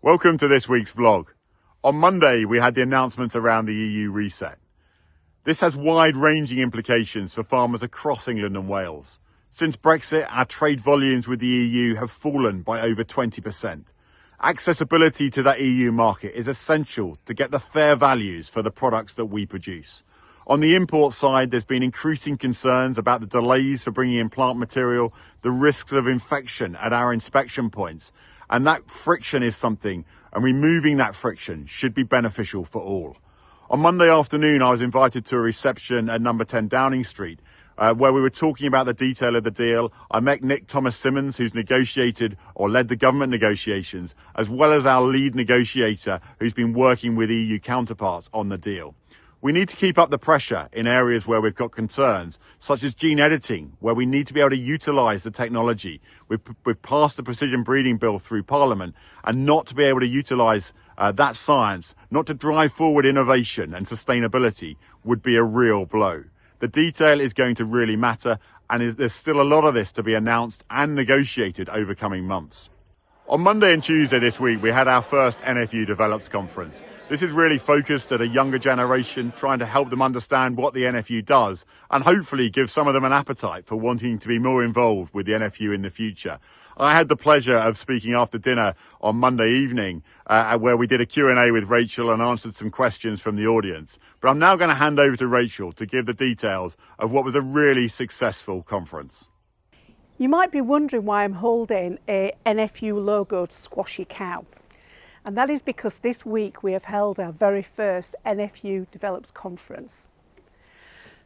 Welcome to this week's vlog. On Monday, we had the announcement around the EU reset. This has wide-ranging implications for farmers across England and Wales. Since Brexit, our trade volumes with the EU have fallen by over 20%. Accessibility to that EU market is essential to get the fair values for the products that we produce. On the import side, there's been increasing concerns about the delays for bringing in plant material, the risks of infection at our inspection points, and that friction is something, and removing that friction should be beneficial for all. On Monday afternoon, I was invited to a reception at number 10 Downing Street, where we were talking about the detail of the deal. I met Nick Thomas-Symonds, who's negotiated or led the government negotiations, as well as our lead negotiator, who's been working with EU counterparts on the deal. We need to keep up the pressure in areas where we've got concerns, such as gene editing, where we need to be able to utilise the technology. We've passed the precision breeding bill through Parliament, and not to be able to utilise that science, not to drive forward innovation and sustainability, would be a real blow. The detail is going to really matter, and there's still a lot of this to be announced and negotiated over coming months. On Monday and Tuesday this week, we had our first NFU Develops conference. This is really focused at a younger generation, trying to help them understand what the NFU does and hopefully give some of them an appetite for wanting to be more involved with the NFU in the future. I had the pleasure of speaking after dinner on Monday evening, where we did a Q&A with Rachel and answered some questions from the audience. But I'm now going to hand over to Rachel to give the details of what was a really successful conference. You might be wondering why I'm holding a NFU logoed squashy cow. And that is because this week we have held our very first NFU Develops conference.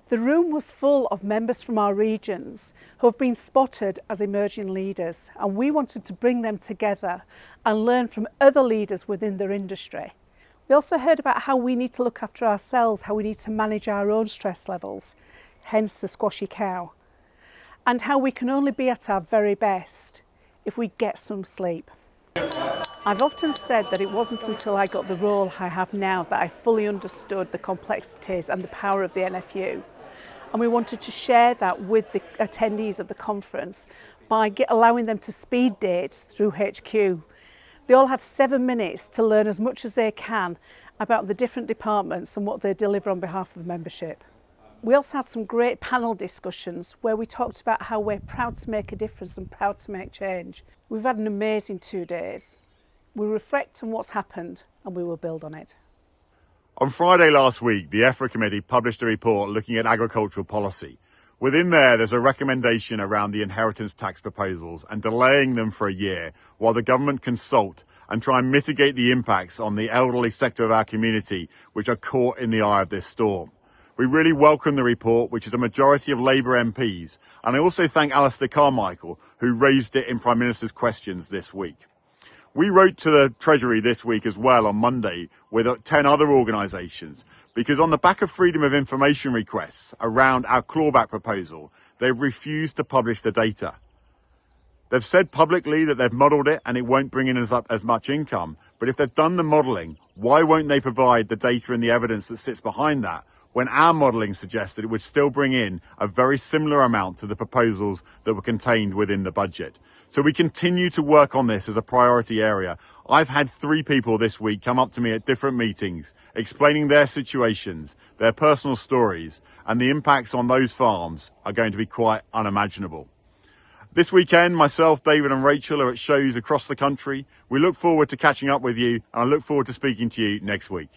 The room was full of members from our regions who have been spotted as emerging leaders, and we wanted to bring them together and learn from other leaders within their industry. We also heard about how we need to look after ourselves, how we need to manage our own stress levels, hence the squashy cow, and how we can only be at our very best if we get some sleep. I've often said that it wasn't until I got the role I have now that I fully understood the complexities and the power of the NFU. And we wanted to share that with the attendees of the conference by allowing them to speed date through HQ. They all had 7 minutes to learn as much as they can about the different departments and what they deliver on behalf of membership. We also had some great panel discussions where we talked about how we're proud to make a difference and proud to make change. We've had an amazing 2 days. We reflect on what's happened and we will build on it. On Friday last week, the EFRA committee published a report looking at agricultural policy. Within there's a recommendation around the inheritance tax proposals and delaying them for a year while the government consult and try and mitigate the impacts on the elderly sector of our community, which are caught in the eye of this storm. We really welcome the report, which is a majority of Labour MPs, and I also thank Alistair Carmichael, who raised it in Prime Minister's questions this week. We wrote to the Treasury this week as well on Monday with 10 other organisations, because on the back of freedom of information requests around our clawback proposal, they've refused to publish the data. They've said publicly that they've modelled it and it won't bring in as much income, but if they've done the modelling, why won't they provide the data and the evidence that sits behind that, when our modelling suggested it would still bring in a very similar amount to the proposals that were contained within the budget? So we continue to work on this as a priority area. I've had 3 people this week come up to me at different meetings, explaining their situations, their personal stories, and the impacts on those farms are going to be quite unimaginable. This weekend, myself, David and Rachel are at shows across the country. We look forward to catching up with you, and I look forward to speaking to you next week.